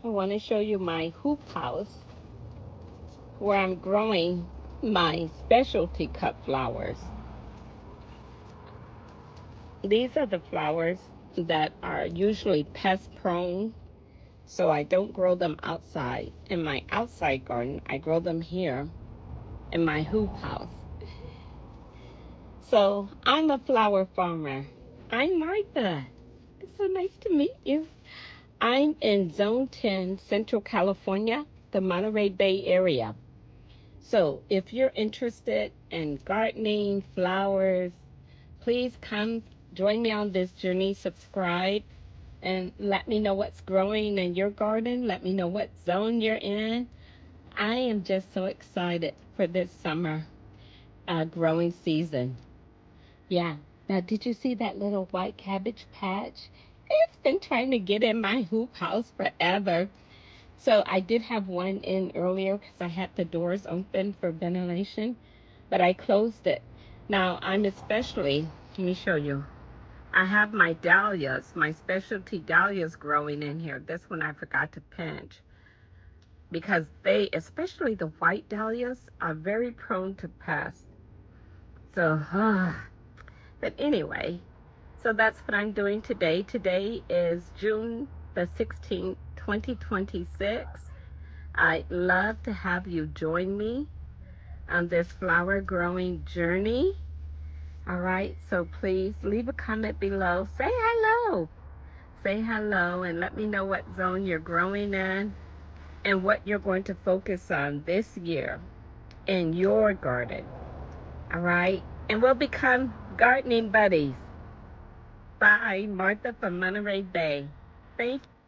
I want to show you my hoop house where I'm growing my specialty cut flowers. These are the flowers that are usually pest prone, so I don't grow them outside. In my outside garden, I grow them here in my hoop house. So I'm a flower farmer. I'm Martha. It's so nice to meet you. I'm in Zone 10, Central California, the Monterey Bay area. So if you're interested in gardening, flowers, please come join me on this journey. Subscribe and let me know what's growing in your garden. Let me know what zone you're in. I am just so excited for this summer growing season. Yeah. Now, did you see that little white cabbage patch? It's been trying to get in my hoop house forever. So I did have one in earlier because I had the doors open for ventilation, but I closed it. Now, let me show you. I have my dahlias, my specialty dahlias growing in here. This one I forgot to pinch because they, especially the white dahlias, are very prone to pests. So, but anyway, so that's what I'm doing today. Today is June the 16th, 2026. I'd love to have you join me on this flower growing journey. All right, so please leave a comment below. Say hello. Say hello and let me know what zone you're growing in and what you're going to focus on this year in your garden. All right, and we'll become gardening buddies. Bye, Martha from Monterey Bay. Thank you.